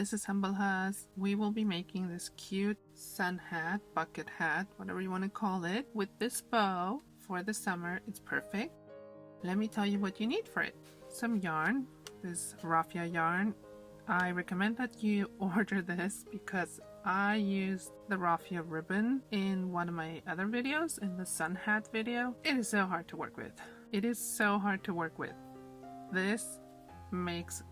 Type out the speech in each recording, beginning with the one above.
this is Humblehus. We will be making this cute sun hat, bucket hat, whatever you want to call it, with this bow for the summer. It's perfect. Let me tell you what you need for it. Some yarn, this Raffia Yarn. I recommend that you order this because I used the Raffia Ribbon in one of my other videos, in the sun hat video. It is so hard to work with. It is so hard to work with. This makes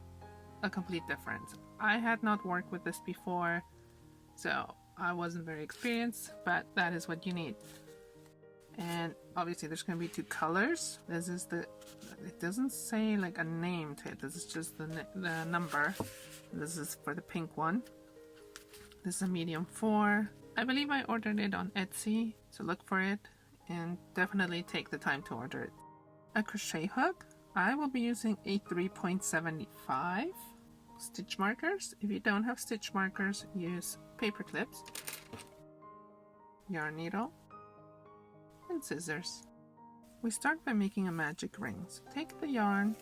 a complete difference. I had not worked with this before, so I wasn't very experienced, but that is what you need. And obviously there's going to be two colors. This is it doesn't say like a name to it. This is just the number. This is for the pink one. This is a medium 4. I believe I ordered it on Etsy, so look for it and definitely take the time to order it. A crochet hook. I will be using a 3.75 stitch markers. If you don't have stitch markers, use paper clips, yarn needle, and scissors. We start by making a magic ring. So take the yarn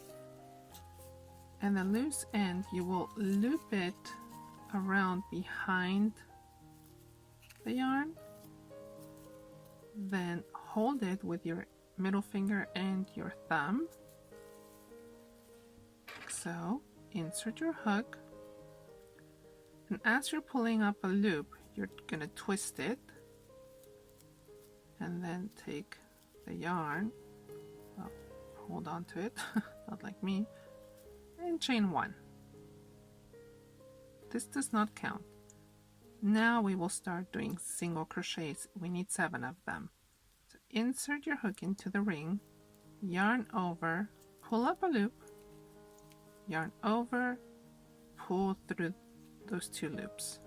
and the loose end, you will loop it around behind the yarn, then hold it with your middle finger and your thumb. So insert your hook, and as you're pulling up a loop, you're going to twist it and then take the yarn, hold on to it, not like me, and chain 1. This does not count. Now we will start doing single crochets. We need 7 of them. So insert your hook into the ring, yarn over, pull up a loop, yarn over, pull through those 2 loops.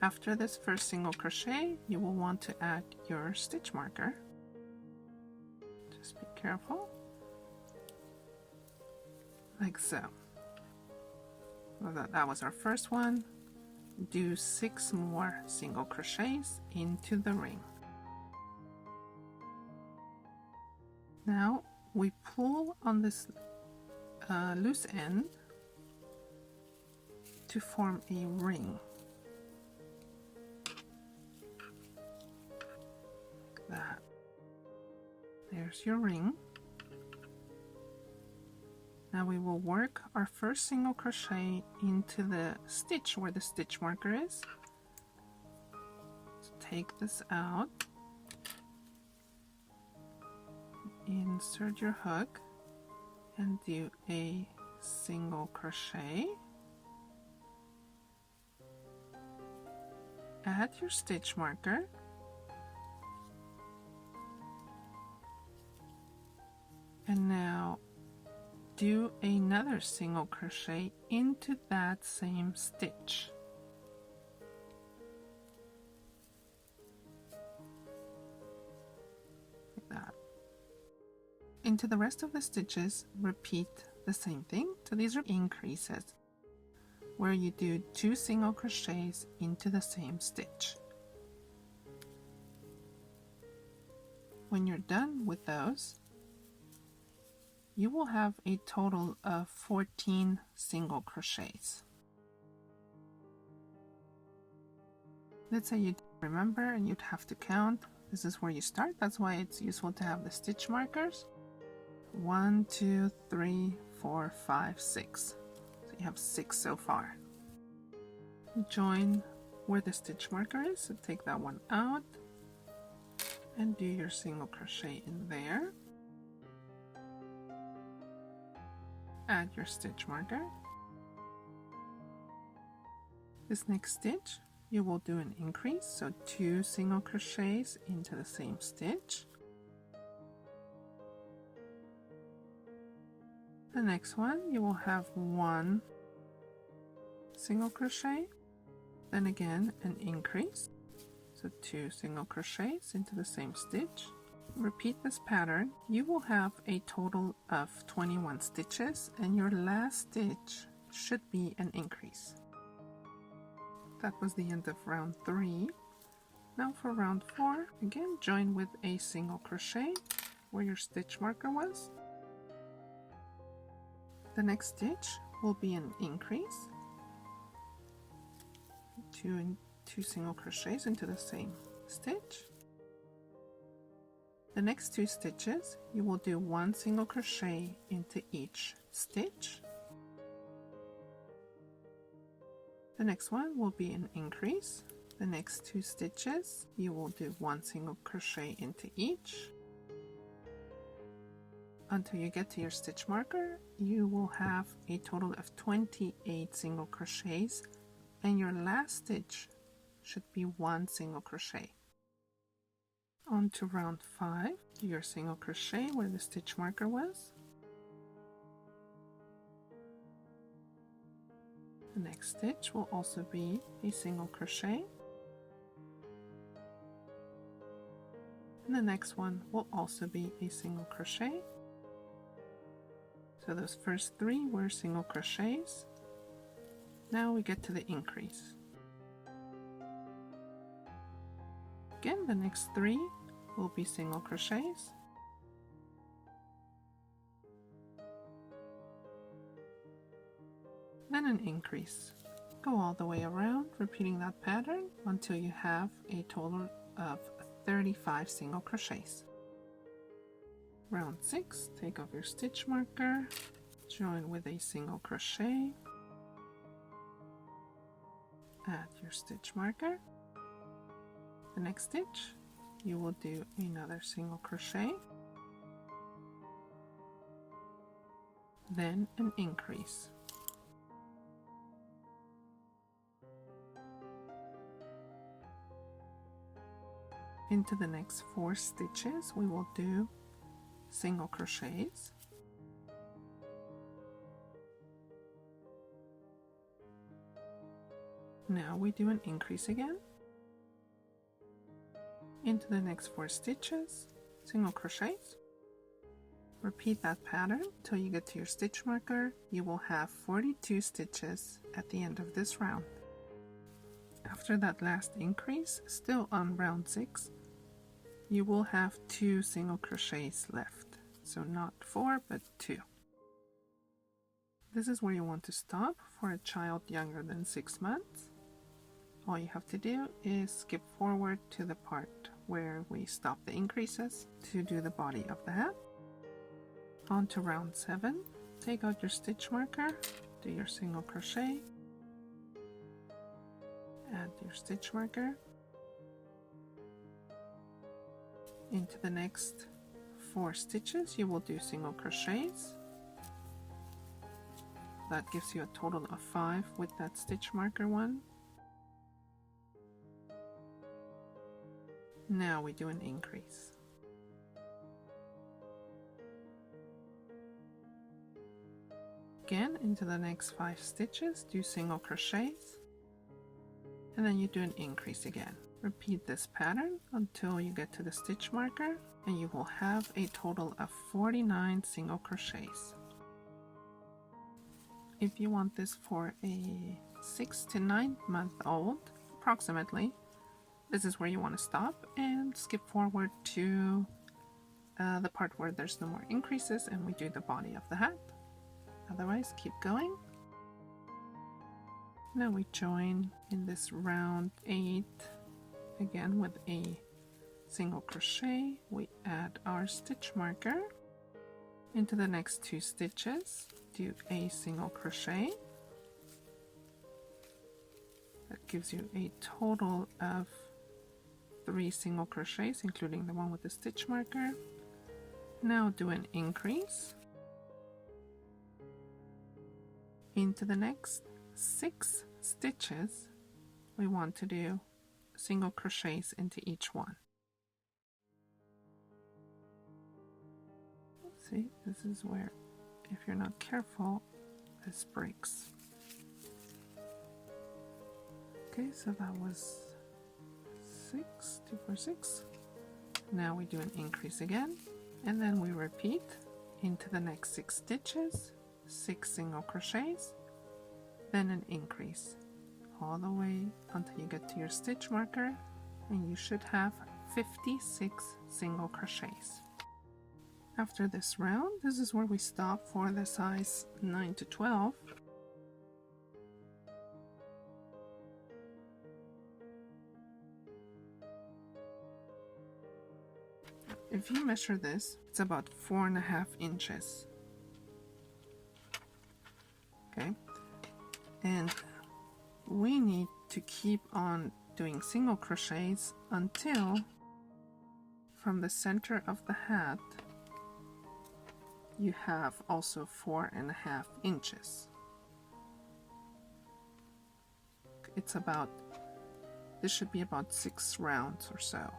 After this first single crochet, you will want to add your stitch marker. Just be careful, like so. Well, that was our first one. Do 6 more single crochets into the ring. Now we pull on this loose end to form a ring. Like that. There's your ring. Now we will work our first single crochet into the stitch where the stitch marker is. So take this out, insert your hook, and do a single crochet. Add your stitch marker. And now do another single crochet into that same stitch. Like that. Into the rest of the stitches, repeat the same thing. So these are increases, where you do 2 single crochets into the same stitch. When you're done with those, you will have a total of 14 single crochets. Let's say you don't remember and you'd have to count. This is where you start. That's why it's useful to have the stitch markers. 1, 2, 3, 4, 5, 6. So you have 6 so far. Join where the stitch marker is. So take that one out and do your single crochet in there. Add your stitch marker. This next stitch, you will do an increase, so 2 single crochets into the same stitch. The next one, you will have 1 single crochet, then again an increase, so 2 single crochets into the same stitch. Repeat this pattern. You will have a total of 21 stitches, and your last stitch should be an increase. That was the end of round 3. Now for round 4, again join with a single crochet where your stitch marker was. The next stitch will be an increase, two single crochets into the same stitch. The next 2 stitches you will do 1 single crochet into each stitch. The next one will be an increase. The next 2 stitches you will do 1 single crochet into each. Until you get to your stitch marker, you will have a total of 28 single crochets, and your last stitch should be 1 single crochet. On to round 5, do your single crochet where the stitch marker was. The next stitch will also be a single crochet. And the next one will also be a single crochet. So those first 3 were single crochets. Now we get to the increase. Again, the next 3 will be single crochets. Then an increase. Go all the way around, repeating that pattern until you have a total of 35 single crochets. Round 6, take off your stitch marker, join with a single crochet, add your stitch marker. The next stitch you will do another single crochet, then an increase. Into the next 4 stitches we will do single crochets. Now we do an increase again. Into the next 4 stitches, single crochets. Repeat that pattern till you get to your stitch marker. You will have 42 stitches at the end of this round. After that last increase, still on round 6, you will have 2 single crochets left. So not 4, but 2. This is where you want to stop for a child younger than 6 months. All you have to do is skip forward to the part where we stop the increases to do the body of the hat. On to round 7, take out your stitch marker, do your single crochet, add your stitch marker. Into the next 4 stitches you will do single crochets. That gives you a total of 5 with that stitch marker one. Now we do an increase. Again, into the next 5 stitches, do single crochets, and then you do an increase again. Repeat this pattern until you get to the stitch marker, and you will have a total of 49 single crochets. If you want this for a 6 to 9 month old, approximately, this is where you want to stop and skip forward to the part where there's no more increases and we do the body of the hat. Otherwise, keep going. Now we join in this round 8 again with a single crochet. We add our stitch marker. Into the next 2 stitches, do a single crochet. That gives you a total of 3 single crochets, including the one with the stitch marker. Now do an increase. Into the next 6 stitches, we want to do single crochets into each one. See, this is where, if you're not careful, this breaks. Okay, so that was 6, 2, 4, 6. Now we do an increase again, and then we repeat into the next 6 stitches, 6 single crochets, then an increase all the way until you get to your stitch marker, and you should have 56 single crochets. After this round, this is where we stop for the size 9 to 12. This if you measure this, it's about 4.5 inches. Okay, and we need to keep on doing single crochets until from the center of the hat you have also 4.5 inches. It's about, this should be about 6 rounds or so.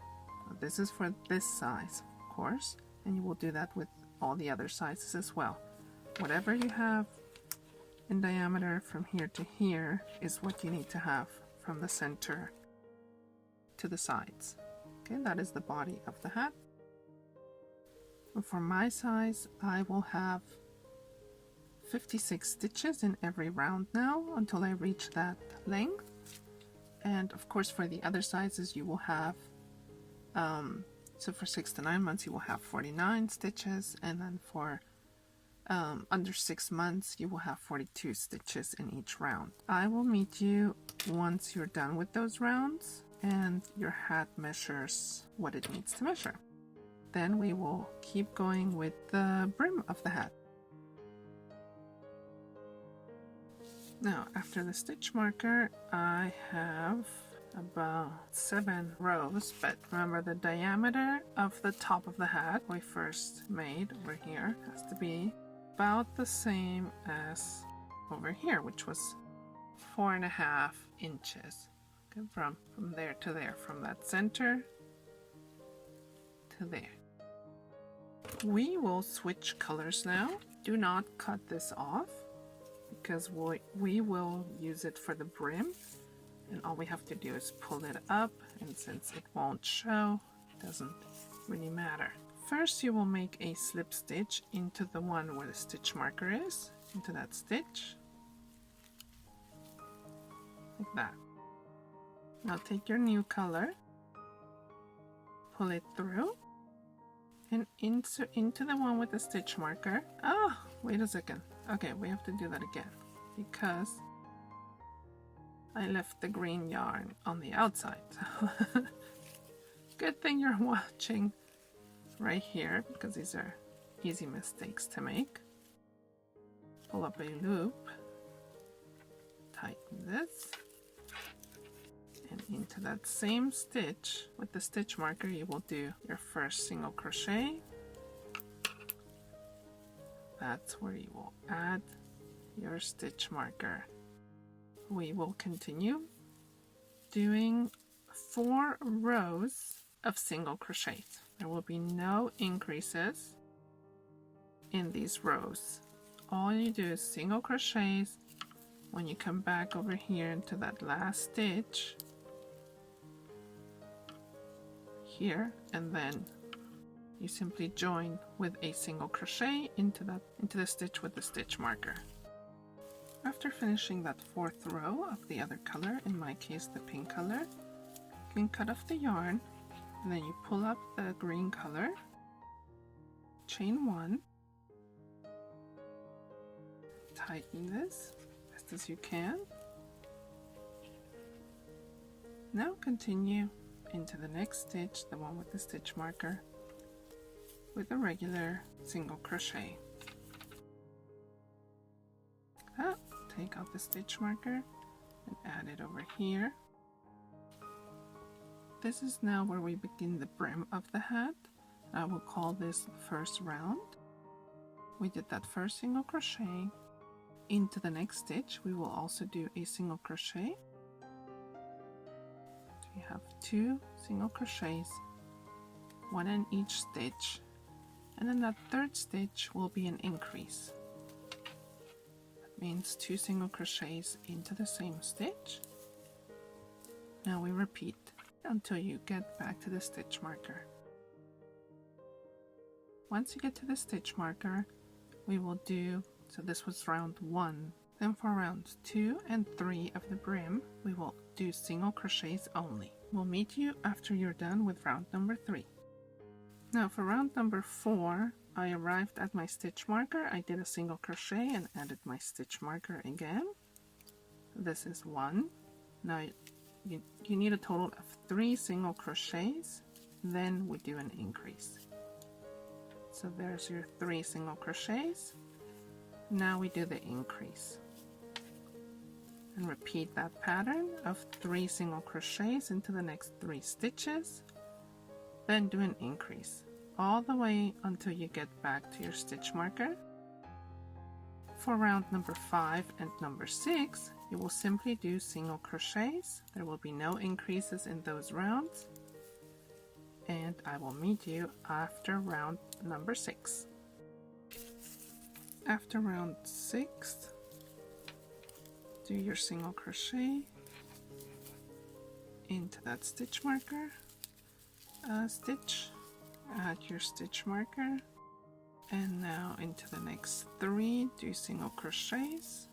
This is for this size, of course, and you will do that with all the other sizes as well. Whatever you have in diameter from here to here is what you need to have from the center to the sides. Okay, that is the body of the hat. And for my size, I will have 56 stitches in every round now until I reach that length. And of course for the other sizes you will have so for 6 to 9 months you will have 49 stitches, and then for under 6 months you will have 42 stitches in each round. I will meet you once you're done with those rounds and your hat measures what it needs to measure. Then we will keep going with the brim of the hat. Now, after the stitch marker, I have about 7 rows, but remember the diameter of the top of the hat we first made over here has to be about the same as over here, which was 4.5 inches. Okay, from there to there, from that center to there. We will switch colors now. Do not cut this off, because we will use it for the brim, and all we have to do is pull it up, and since it won't show, it doesn't really matter. First you will make a slip stitch into the one where the stitch marker is, into that stitch, like that. Now take your new color, pull it through, and into the one with the stitch marker. Oh, wait a second. Okay, we have to do that again because I left the green yarn on the outside. Good thing you're watching right here, because these are easy mistakes to make. Pull up a loop, tighten this, and into that same stitch with the stitch marker you will do your first single crochet. That's where you will add your stitch marker. We will continue doing 4 rows of single crochets. There will be no increases in these rows. All you do is single crochets. When you come back over here into that last stitch here, and then you simply join with a single crochet into the stitch with the stitch marker. After finishing that 4th row of the other color, in my case the pink color, you can cut off the yarn, and then you pull up the green color, chain 1, tighten this best as you can. Now continue into the next stitch, the one with the stitch marker, with a regular single crochet. Take out the stitch marker and add it over here. This is now where we begin the brim of the hat. I will call this the first round. We did that first single crochet. Into the next stitch we will also do a single crochet. So we have 2 single crochets, 1 in each stitch, and then that 3rd stitch will be an increase. That means 2 single crochets into the same stitch. Now we repeat until you get back to the stitch marker. Once you get to the stitch marker, we will do, so this was round 1, then for rounds 2 and 3 of the brim we will do single crochets only. We'll meet you after you're done with round number 3. Now for round number 4, I arrived at my stitch marker. I did a single crochet and added my stitch marker again. This is 1. Now you need a total of 3 single crochets, then we do an increase. So there's your 3 single crochets. Now we do the increase. And repeat that pattern of 3 single crochets into the next 3 stitches. Then do an increase all the way until you get back to your stitch marker. For round number 5 and number 6, you will simply do single crochets. There will be no increases in those rounds. And I will meet you after round number 6. After round 6, do your single crochet into that stitch marker, stitch, add your stitch marker, and now into the next 3 do single crochets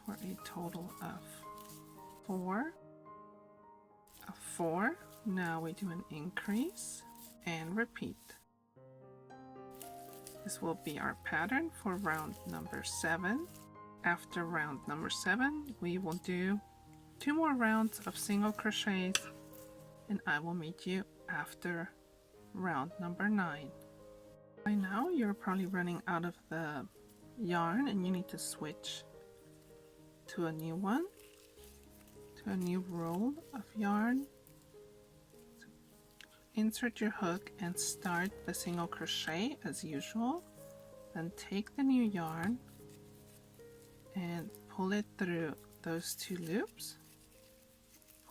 for a total of 4. Now we do an increase and repeat. This will be our pattern for round number 7. After round number 7, we will do 2 more rounds of single crochets, and I will meet you after round number 9. By now you're probably running out of the yarn and you need to switch to a new one, to a new roll of yarn. So insert your hook and start the single crochet as usual. Then take the new yarn and pull it through those 2 loops.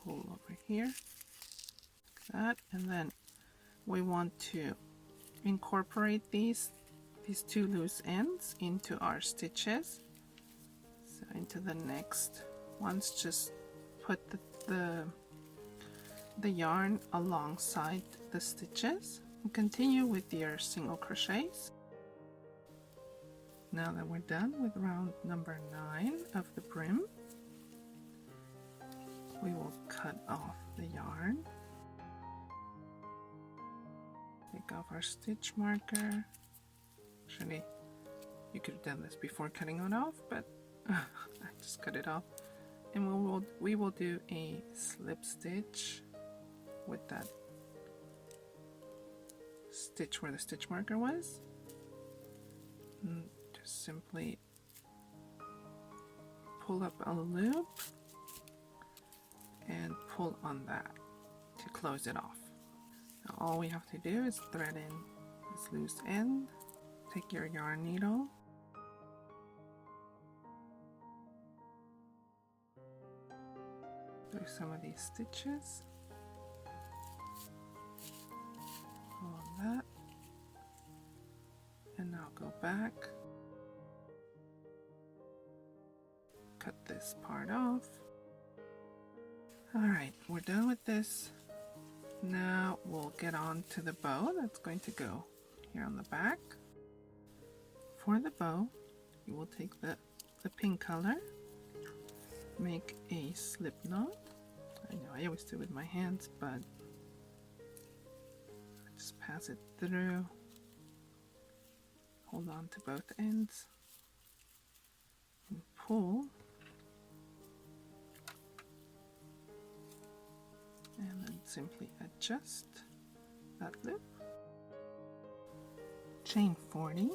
Pull over here, like that, and then we want to incorporate these 2 loose ends into our stitches. So into the next ones, just put the yarn alongside the stitches and continue with your single crochets. Now that we're done with round number 9 of the brim, we will cut off the yarn. Take off our stitch marker. Actually, you could have done this before cutting it off, but I just cut it off. And we will do a slip stitch with that stitch where the stitch marker was. And just simply pull up a loop and pull on that to close it off. Now all we have to do is thread in this loose end. Take your yarn needle, do some of these stitches, pull on that, and now go back, cut this part off. Alright, we're done with this. Now we'll get on to the bow that's going to go here on the back. For the bow, you will take the pink color, make a slip knot. I know I always do it with my hands, but just pass it through, hold on to both ends, and pull, and then simply adjust that loop. Chain 40.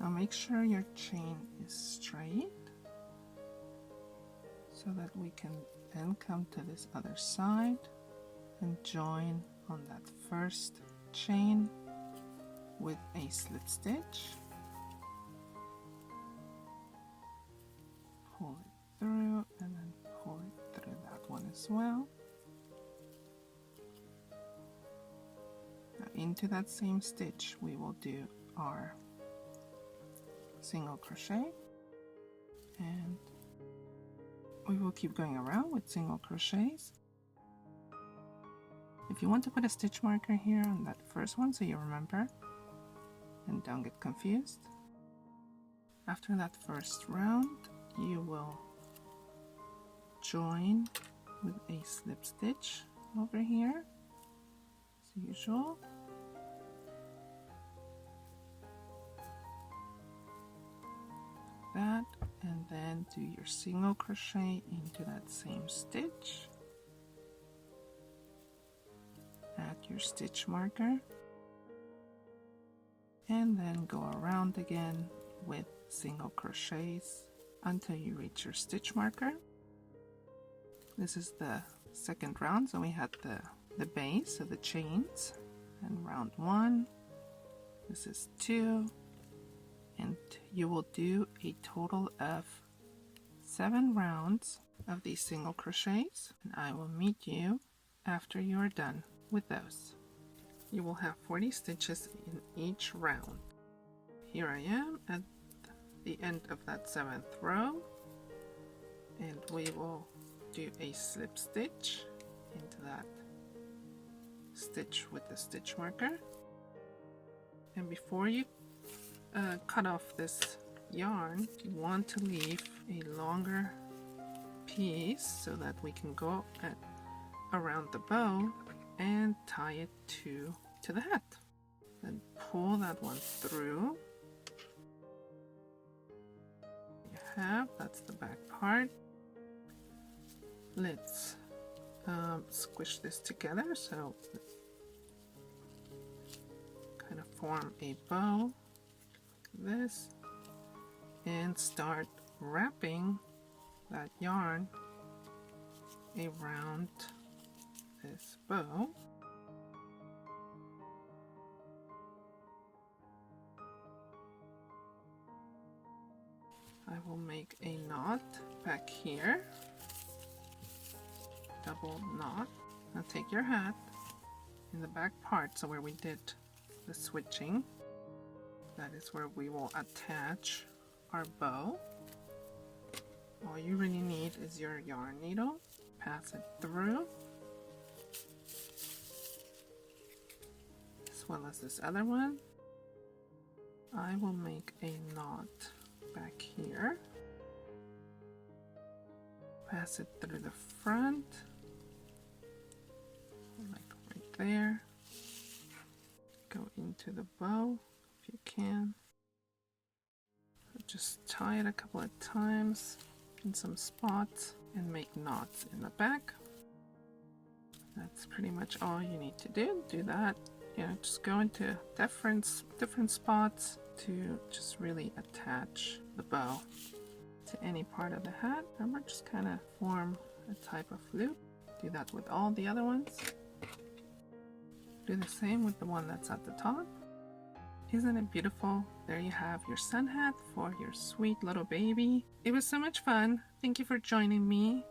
Now make sure your chain is straight so that we can then come to this other side and join on that first chain with a slip stitch. Pull it through and then pull it through that one as well. Now into that same stitch we will do our single crochet, and we will keep going around with single crochets. If you want to put a stitch marker here on that first one so you remember and don't get confused, after that first round you will join with a slip stitch over here as usual. That, and then do your single crochet into that same stitch, add take your stitch marker and then go around again with single crochets until you reach your stitch marker. This is the second round, so we had the base of the chains, and round 1, this is 2, and you will do a total of 7 rounds of these single crochets, and I will meet you after you are done with those. You will have 40 stitches in each round. Here I am at the end of that 7th row, and we will do a slip stitch into that stitch with the stitch marker. And before you cut off this yarn, you want to leave a longer piece so that we can go around the bow and tie it to the hat. Then pull that one through. You have, that's the back part. Let's squish this together so kind of form a bow like this, and start wrapping that yarn around this bow. I will make a knot back here, double knot. Now take your hat in the back part, so where we did the switching, that is where we will attach our bow. All you really need is your yarn needle. Pass it through, as well as this other one. I will make a knot back here. Pass it through the front, like right there. Go into the bow if you can. Just tie it a couple of times in some spots and make knots in the back. That's pretty much all you need to do. Do that. You know, just go into different spots to just really attach the bow to any part of the hat. Remember, just kind of form a type of loop. Do that with all the other ones. Do the same with the one that's at the top. Isn't it beautiful? There you have your sun hat for your sweet little baby. It was so much fun. Thank you for joining me.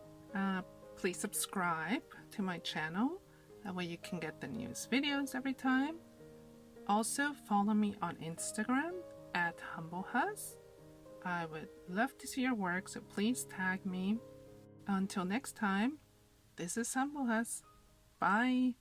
Please subscribe to my channel. That way you can get the newest videos every time. Also follow me on Instagram at Humblehus. I would love to see your work, so please tag me. Until next time, this is Humblehus. Bye!